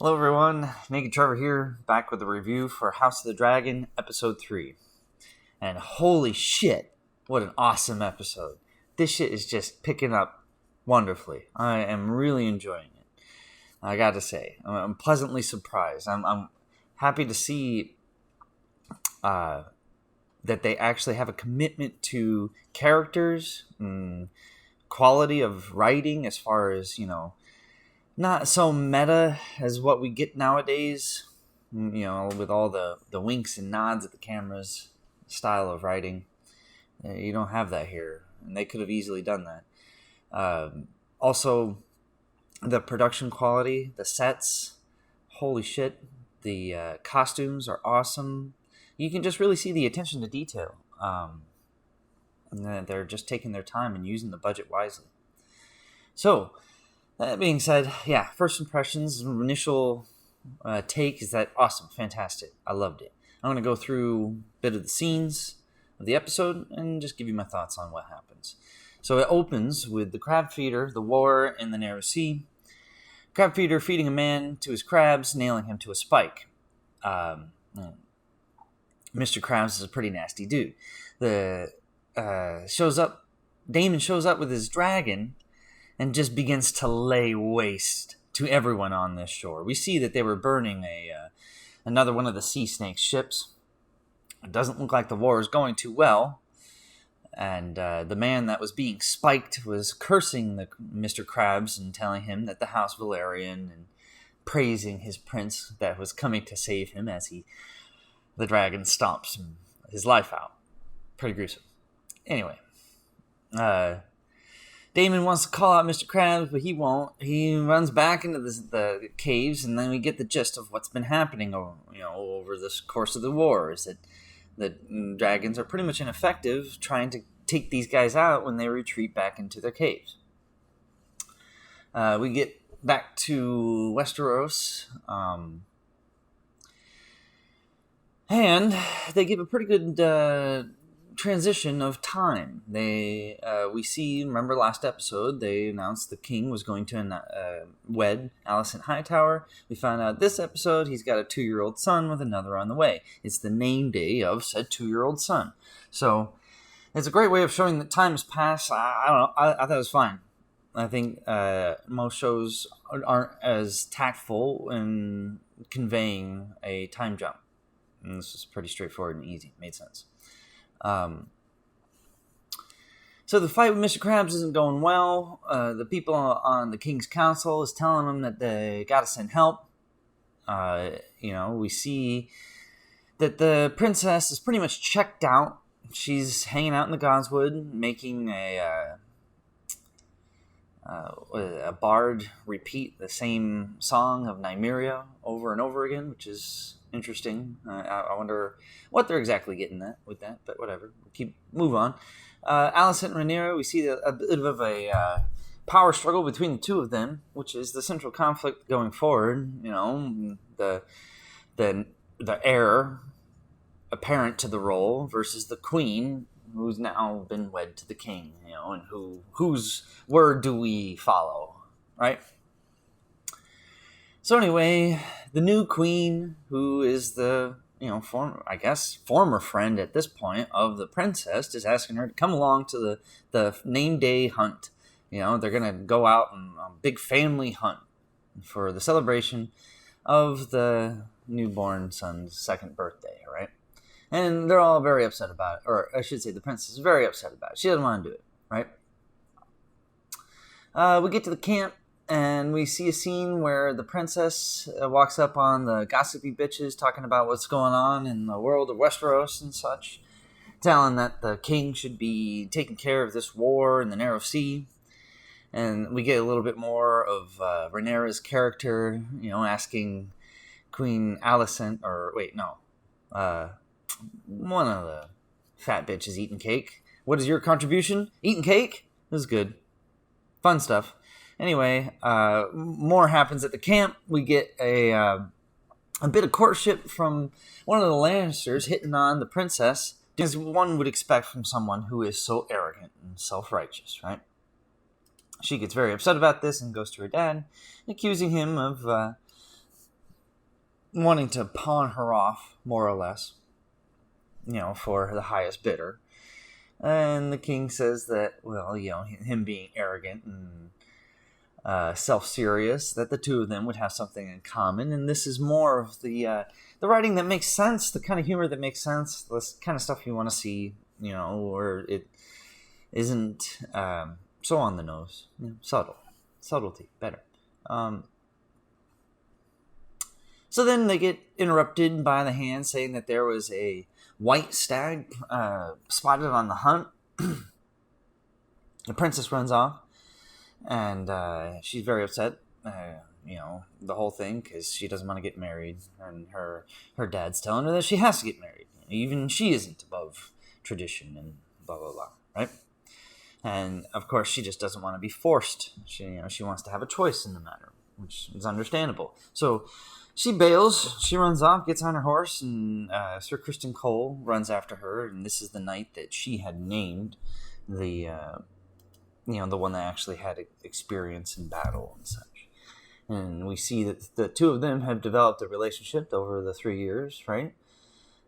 Hello everyone, Naked Trevor here, back with a review for House of the Dragon, Episode 3. And holy shit, what an awesome episode. This shit is just picking up wonderfully. I am really enjoying it. I gotta say, I'm pleasantly surprised. I'm happy to see that they actually have a commitment to characters, quality of writing as far as, not so meta as what we get nowadays, with all the winks and nods at the cameras style of writing. You don't have that here, and they could have easily done that. Also, the production quality, the sets, holy shit, the costumes are awesome. You can just really see the attention to detail. And they're just taking their time and using the budget wisely. So, that being said, first impressions, initial take is that awesome, fantastic. I loved it. I'm going to go through a bit of the scenes of the episode and just give you my thoughts on what happens. So it opens with the crab feeder, the war in the Narrow Sea. Crab feeder feeding a man to his crabs, nailing him to a spike. Mr. Krabs is a pretty nasty dude. Damon shows up with his dragon and just begins to lay waste to everyone on this shore. We see that they were burning another one of the sea snake's ships. It doesn't look like the war is going too well. And the man that was being spiked was cursing Mr. Krabs and telling him that the House Valerian and praising his prince that was coming to save him as the dragon stomps his life out. Pretty gruesome. Anyway, Damon wants to call out Mr. Krabs, but he won't. He runs back into the caves, and then we get the gist of what's been happening over this course of the war. Is that the dragons are pretty much ineffective trying to take these guys out when they retreat back into their caves. We get back to Westeros, and they give a pretty good transition of time. We see, remember last episode, they announced the king was going to wed Alicent Hightower. We found out this episode he's got a 2-year-old son with another on the way. It's the name day of said 2-year-old son. So it's a great way of showing that time has passed. I don't know. I thought it was fine. I think most shows aren't as tactful in conveying a time jump. And this is pretty straightforward and easy. It made sense. So the fight with Mr. Krabs isn't going well. The people on the King's Council is telling them that they gotta send help. We see that the princess is pretty much checked out. She's hanging out in the Godswood, making a bard repeat the same song of Nymeria over and over again, which is interesting. I wonder what they're exactly getting at with that, but whatever. Move on. Alicent and Rhaenyra, we see a bit of a power struggle between the two of them, which is the central conflict going forward. The heir apparent to the role versus the queen, who's now been wed to the king. And whose word do we follow, right? So anyway, the new queen, who is the former friend at this point of the princess, is asking her to come along to the name day hunt. They're gonna go out on a big family hunt for the celebration of the newborn son's 2nd birthday, right? And they're all very upset about it, or I should say, the princess is very upset about it. She doesn't want to do it, right? We get to the camp. And we see a scene where the princess walks up on the gossipy bitches talking about what's going on in the world of Westeros and such, telling that the king should be taking care of this war in the Narrow Sea. And we get a little bit more of Rhaenyra's character, asking Queen Alicent, one of the fat bitches eating cake. What is your contribution? Eating cake? It was good. Fun stuff. Anyway, more happens at the camp. We get a bit of courtship from one of the Lannisters hitting on the princess, as one would expect from someone who is so arrogant and self-righteous, right? She gets very upset about this and goes to her dad, accusing him of wanting to pawn her off, more or less, for the highest bidder. And the king says that, well, him being arrogant and self-serious, that the two of them would have something in common. And this is more of the writing that makes sense, the kind of humor that makes sense, this kind of stuff you want to see, where it isn't so on the nose, subtlety, better. So then they get interrupted by the hand saying that there was a white stag spotted on the hunt. The princess runs off, and she's very upset, the whole thing, because she doesn't want to get married, and her dad's telling her that she has to get married. Even she isn't above tradition, and blah, blah, blah, right? And, of course, she just doesn't want to be forced. She wants to have a choice in the matter, which is understandable. So she bails, she runs off, gets on her horse, and Sir Criston Cole runs after her, and this is the night that she had named the one that actually had experience in battle and such. And we see that the two of them have developed a relationship over the 3 years, right?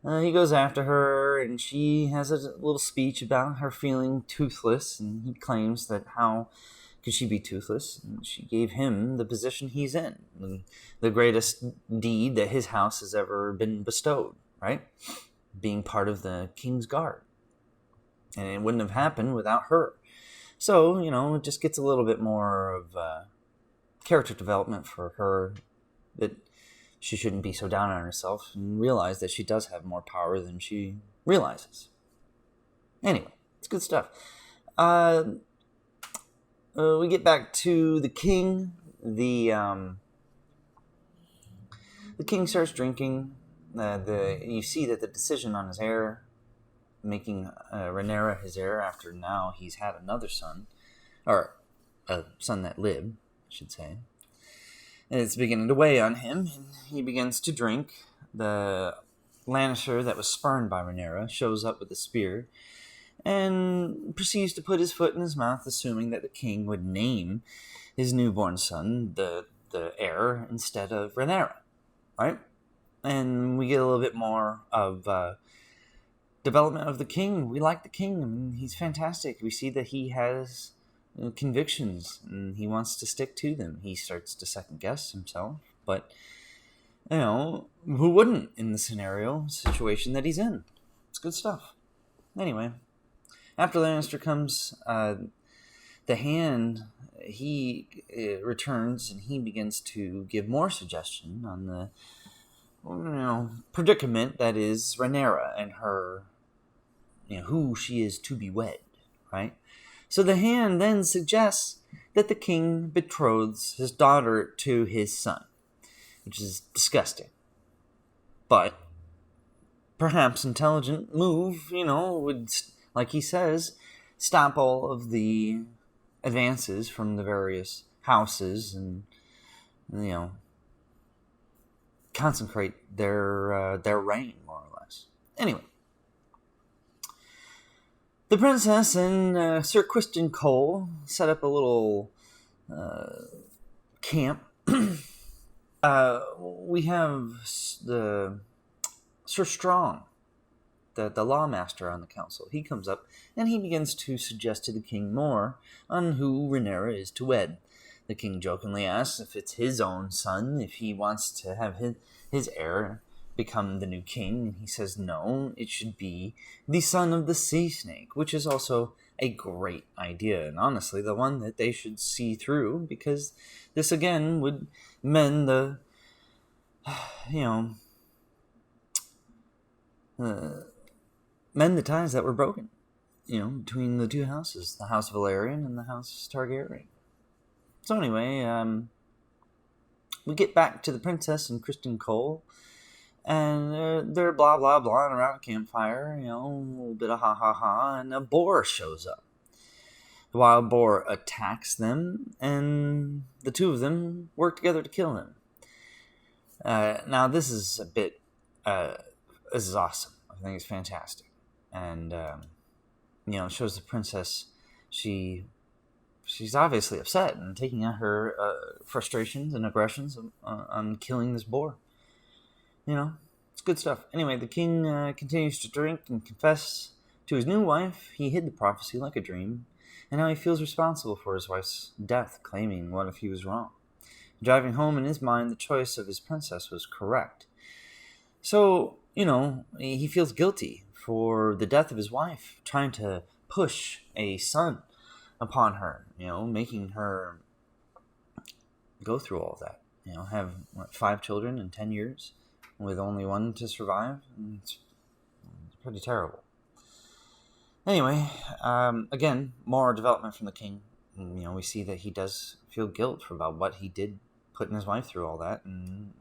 He goes after her, and she has a little speech about her feeling toothless, and he claims that how could she be toothless? And she gave him the position he's in, the greatest deed that his house has ever been bestowed, right? Being part of the king's guard. And it wouldn't have happened without her. So, it just gets a little bit more of character development for her, that she shouldn't be so down on herself and realize that she does have more power than she realizes. Anyway, it's good stuff. We get back to the king. The king starts drinking. You see that the decision on his heir, making Rhaenyra his heir after now he's had another son, or a son that lived, I should say. And it's beginning to weigh on him, and he begins to drink. The Lannister that was spurned by Rhaenyra shows up with a spear and proceeds to put his foot in his mouth, assuming that the king would name his newborn son the heir instead of Rhaenyra, right? And we get a little bit more of development of the king. We like the king. I mean, he's fantastic. We see that he has convictions, and he wants to stick to them. He starts to second guess himself, but who wouldn't in the situation that he's in? It's good stuff. Anyway, after Lannister comes the hand. He returns, and he begins to give more suggestion on the predicament that is Rhaenyra and her, who she is to be wed, right? So the hand then suggests that the king betroths his daughter to his son, which is disgusting. But perhaps intelligent move, would, like he says, stop all of the advances from the various houses and, concentrate their reign, more or less. Anyway, the princess and Sir Criston Cole set up a little camp. We have the Sir Strong, the lawmaster on the council. He comes up and he begins to suggest to the king more on who Rhaenyra is to wed. The king jokingly asks if it's his own son, if he wants to have his heir become the new king. And he says no, it should be the son of the sea snake, which is also a great idea, and honestly the one that they should see through, because this again would mend the mend the ties that were broken, between the two houses, the House Valerian and the House Targaryen. So anyway, we get back to the princess and Criston Cole, and they're blah, blah, blah around a campfire, a little bit of ha-ha-ha, and a boar shows up. The wild boar attacks them, and the two of them work together to kill him. Now, this is this is awesome. I think it's fantastic. And, it shows the princess, she's obviously upset and taking out her frustrations and aggressions on killing this boar. It's good stuff. Anyway, the king continues to drink and confess to his new wife he hid the prophecy like a dream, and now he feels responsible for his wife's death, claiming what if he was wrong. Driving home in his mind, the choice of his princess was correct. So, he feels guilty for the death of his wife, trying to push a son upon her, making her go through all of that. Have 5 children in 10 years with only one to survive. It's pretty terrible. Anyway, again, more development from the king. We see that he does feel guilt about what he did, putting his wife through all that, and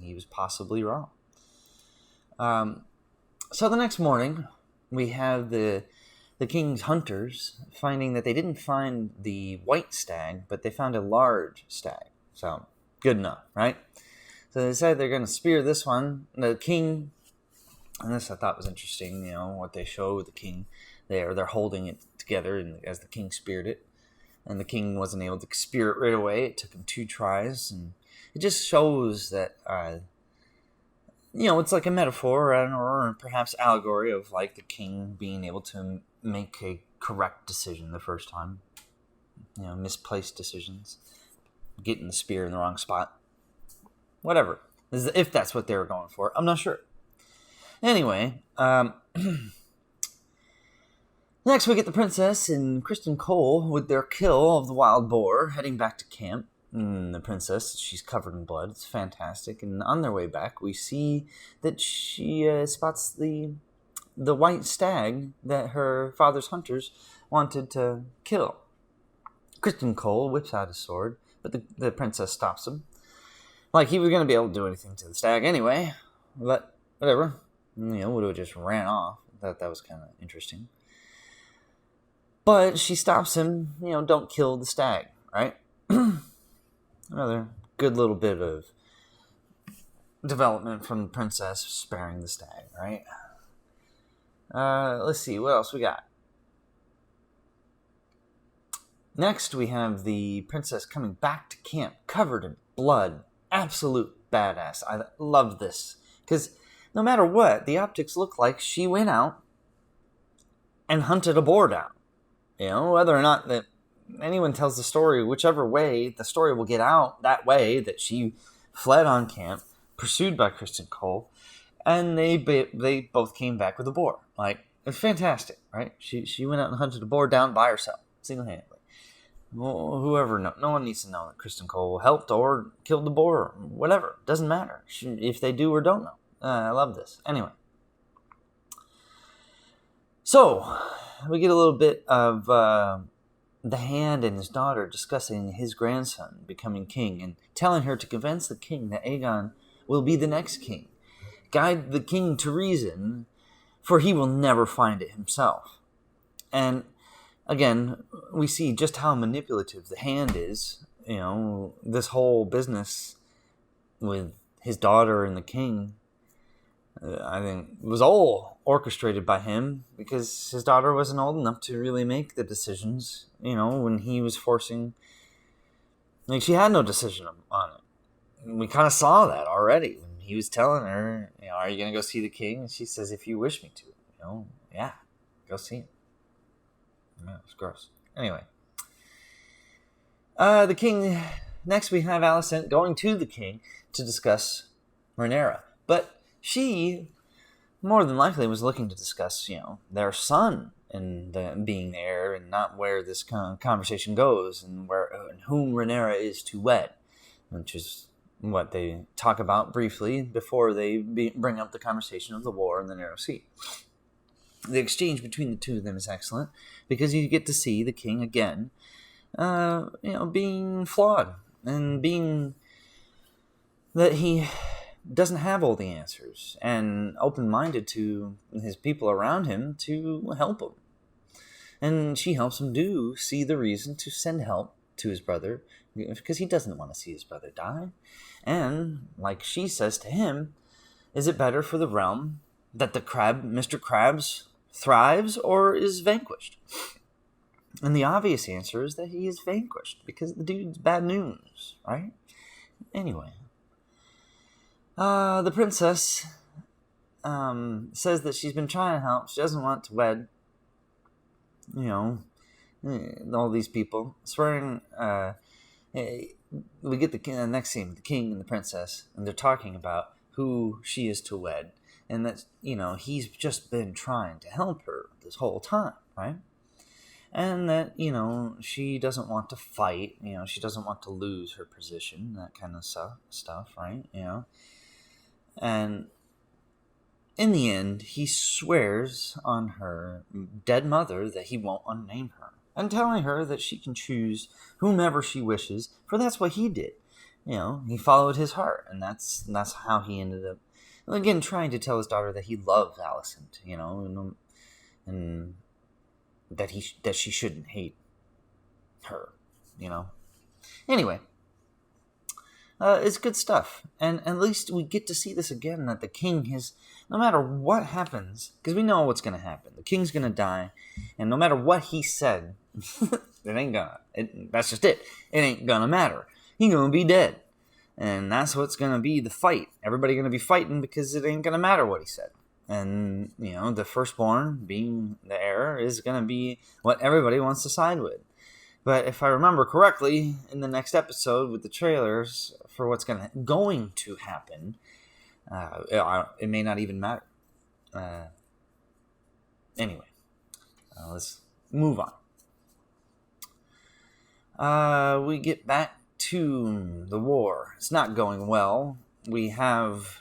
he was possibly wrong. So the next morning, we have the king's hunters finding that they didn't find the white stag, but they found a large stag. So, good enough, right? So they decided they're going to spear this one. The king, and this I thought was interesting, what they show with the king. They're holding it together as the king speared it. And the king wasn't able to spear it right away. It took him 2 tries. And it just shows that, it's like a metaphor or perhaps allegory of like the king being able to make a correct decision the first time. Misplaced decisions. Getting the spear in the wrong spot. Whatever. If that's what they were going for. I'm not sure. Anyway, next we get the princess and Criston Cole with their kill of the wild boar heading back to camp. The princess, she's covered in blood. It's fantastic. And on their way back, we see that she spots the white stag that her father's hunters wanted to kill. Criston Cole whips out his sword, but the princess stops him. Like he was going to be able to do anything to the stag anyway. But whatever. Would have just ran off. I thought that was kind of interesting. But she stops him, don't kill the stag, right? Another good little bit of development from the princess sparing the stag, right? Let's see, what else we got? Next, we have the princess coming back to camp, covered in blood. Absolute badass. I love this. Because no matter what, the optics look like she went out and hunted a boar down. Whether or not that anyone tells the story, whichever way, the story will get out that way, that she fled on camp, pursued by Criston Cole, and they both came back with a boar. Like, it's fantastic, right? She went out and hunted a boar down by herself, single-handedly. Well, whoever, no one needs to know that Criston Cole helped or killed the boar, whatever. Doesn't matter if they do or don't know. I love this. Anyway. So, we get a little bit of the Hand and his daughter discussing his grandson becoming king and telling her to convince the king that Aegon will be the next king. Guide the king to reason, for he will never find it himself. And again, we see just how manipulative the Hand is. This whole business with his daughter and the king, I think, was all orchestrated by him because his daughter wasn't old enough to really make the decisions, when he was forcing. Like, she had no decision on it. And we kind of saw that already when he was telling her, are you going to go see the king? And she says, if you wish me to. Yeah, go see him. Yeah, it's gross. Anyway. The king, next we have Alicent going to the king to discuss Rhaenyra. But she, more than likely, was looking to discuss, their son and being there and not where this conversation goes and whom Rhaenyra is to wed, which is what they talk about briefly before they bring up the conversation of the war in the Narrow Sea. The exchange between the two of them is excellent because you get to see the king again, being flawed and being that he doesn't have all the answers and open-minded to his people around him to help him. And she helps him see the reason to send help to his brother because he doesn't want to see his brother die. And like she says to him, is it better for the realm that Mr. Krabs thrives or is vanquished? And the obvious answer is that he is vanquished because the dude's bad news, right? Anyway. The princess says that she's been trying to help. She doesn't want to wed, all these people. Swearing, we get the next scene, the king and the princess, and they're talking about who she is to wed. And that, he's just been trying to help her this whole time, right? And that, she doesn't want to fight, she doesn't want to lose her position, that kind of stuff, right? And in the end, he swears on her dead mother that he won't unname her, and telling her that she can choose whomever she wishes, for that's what he did. He followed his heart, and that's how he ended up, again, trying to tell his daughter that he loves Alicent, and that she shouldn't hate her, Anyway, it's good stuff, and at least we get to see this again, that the king has, no matter what happens, because we know what's going to happen, the king's going to die, and no matter what he said, that's just it. It ain't gonna matter. He's gonna be dead, and that's what's gonna be the fight. Everybody gonna be fighting because it ain't gonna matter what he said. And the firstborn, being the heir, is gonna be what everybody wants to side with. But if I remember correctly, in the next episode with the trailers for what's going to happen, it may not even matter. Anyway, let's move on. We get back to the war. It's not going well. We have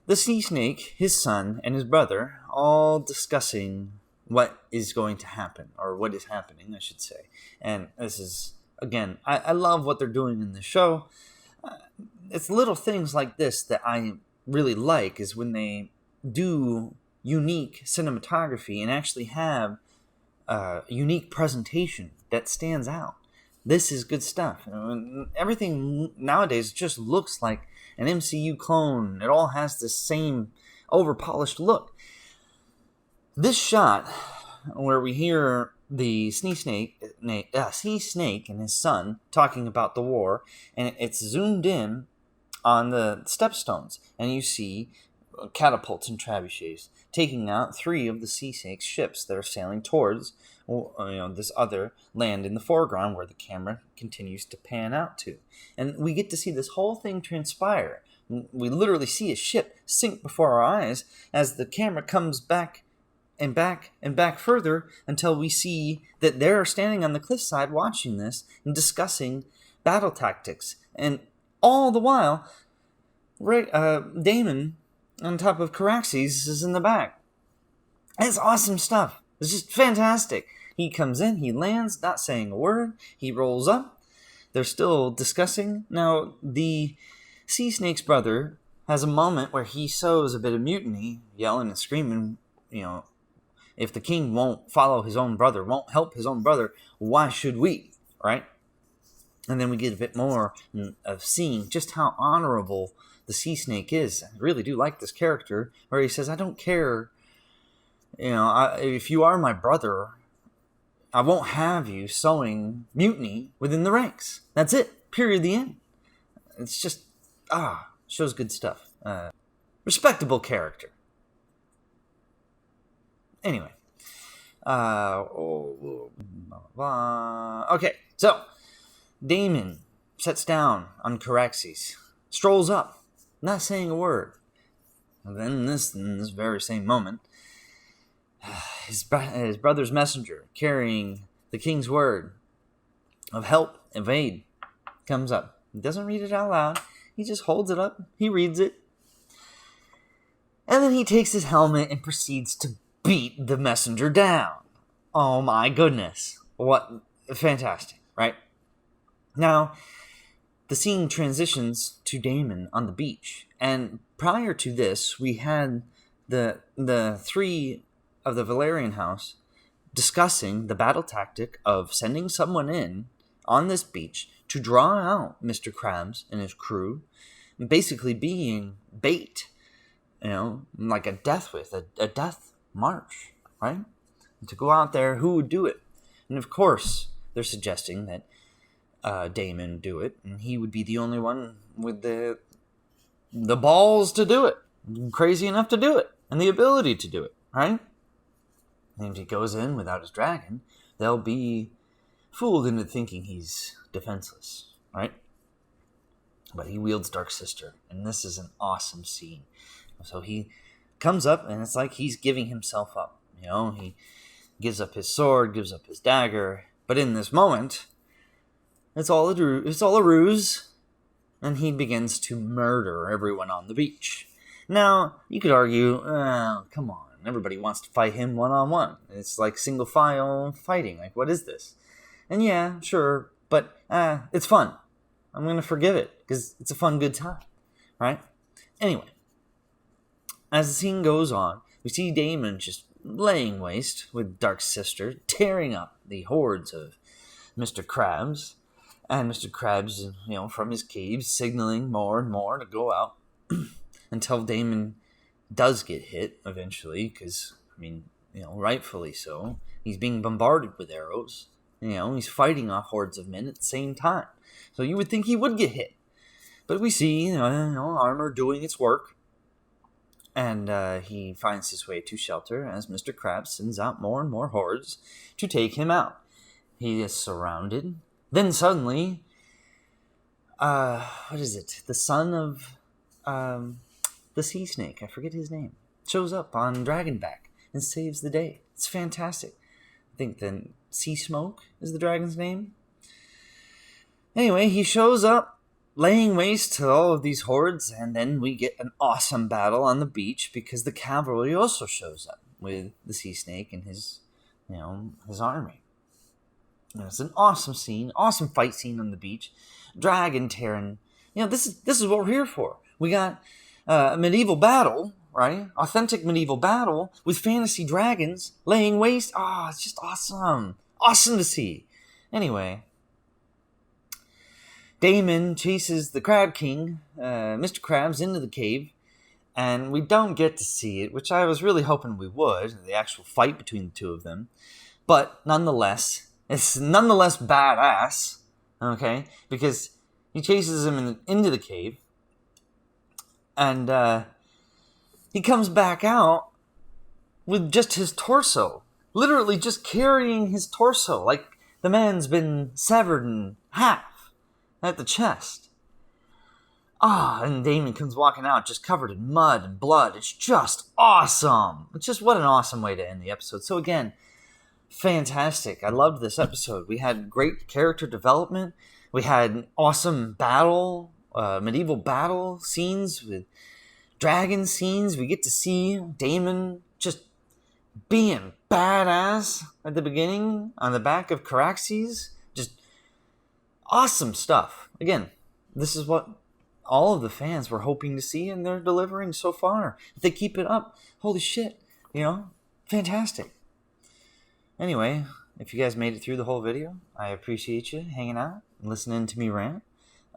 the Sea Snake, his son, and his brother all discussing what is going to happen, or what is happening, I should say. And this is, again, I love what they're doing in the show. It's little things like this that I really like, is when they do unique cinematography and actually have a unique presentation that stands out. This is good stuff. Everything nowadays just looks like an MCU clone. It all has the same over-polished look. This shot, where we hear the Sea Snake and his son talking about the war, and it's zoomed in on the stepstones, and you see catapults and trebuchets taking out 3 of the Sea Snake's ships that are sailing towards this other land in the foreground, where the camera continues to pan out to. And we get to see this whole thing transpire. We literally see a ship sink before our eyes as the camera comes back and back and back further, until we see that they're standing on the cliffside watching this and discussing battle tactics. And all the while, Daemon on top of Caraxes is in the back. It's awesome stuff. It's just fantastic. He comes in, he lands, not saying a word. He rolls up. They're still discussing. Now, the Sea Snake's brother has a moment where he sows a bit of mutiny, yelling and screaming, if the king won't follow his own brother, won't help his own brother, why should we, right? And then we get a bit more of seeing just how honorable the Sea Snake is. I really do like this character, where he says, I don't care, if you are my brother, I won't have you sowing mutiny within the ranks. That's it. Period. The end. It's just, shows good stuff. Respectable character. Anyway. Okay, so Daemon sits down on Caraxes, strolls up, not saying a word. And then in this very same moment, his brother's messenger, carrying the king's word of help and aid, comes up. He doesn't read it out loud. He just holds it up. He reads it. And then he takes his helmet and proceeds to beat the messenger down. Oh my goodness. What fantastic, right? Now, the scene transitions to Daemon on the beach. And prior to this, we had the 3 of the Valerian house discussing the battle tactic of sending someone in on this beach to draw out Mr. Krabs and his crew, basically being bait, like a death march, right? And to go out there, who would do it? And of course, they're suggesting that Daemon do it, and he would be the only one with the the balls to do it, crazy enough to do it, and the ability to do it, right? And if he goes in without his dragon, they'll be fooled into thinking he's defenseless, right? But he wields Dark Sister, and this is an awesome scene. So he comes up, and it's like he's giving himself up. He gives up his sword, gives up his dagger, but in this moment, it's all a ruse, and he begins to murder everyone on the beach. Now, you could argue, come on, everybody wants to fight him one-on-one. It's like single file fighting. Like, what is this? And yeah, sure, but it's fun. I'm going to forgive it, because it's a fun, good time, right? Anyway, as the scene goes on, we see Daemon just laying waste with Dark Sister, tearing up the hordes of Mr. Krabs, and Mr. Krabs, from his cave, signaling more and more to go out until Daemon does get hit eventually, because, rightfully so. He's being bombarded with arrows. He's fighting off hordes of men at the same time. So you would think he would get hit. But we see, armor doing its work. And he finds his way to shelter as Mr. Krabs sends out more and more hordes to take him out. He is surrounded. Then suddenly, what is it? The son of the sea snake, I forget his name, shows up on Dragonback and saves the day. It's fantastic. I think the Sea Smoke is the dragon's name. Anyway, he shows up, laying waste to all of these hordes, and then we get an awesome battle on the beach because the cavalry also shows up with the sea snake and his army. And it's an awesome scene, awesome fight scene on the beach. Dragon tearing. This is what we're here for. We got a medieval battle, right? Authentic medieval battle with fantasy dragons laying waste. It's just awesome. Awesome to see. Anyway, Daemon chases the Crab King, Mr. Krabs, into the cave, and we don't get to see it, which I was really hoping we would, the actual fight between the two of them. But nonetheless, it's badass, okay? Because he chases him into the cave, and he comes back out with just his torso, literally just carrying his torso, like the man's been severed in half at the chest. And Daemon comes walking out just covered in mud and blood. It's just awesome. It's just what an awesome way to end the episode. So again, fantastic. I loved this episode. We had great character development. We had an awesome battle, medieval battle scenes with dragon scenes. We get to see Daemon just being badass at the beginning on the back of Caraxes. Just awesome stuff. Again, this is what all of the fans were hoping to see, and they're delivering so far. If they keep it up, holy shit, fantastic. Anyway, if you guys made it through the whole video, I appreciate you hanging out and listening to me rant.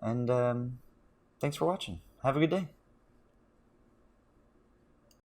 And thanks for watching. Have a good day.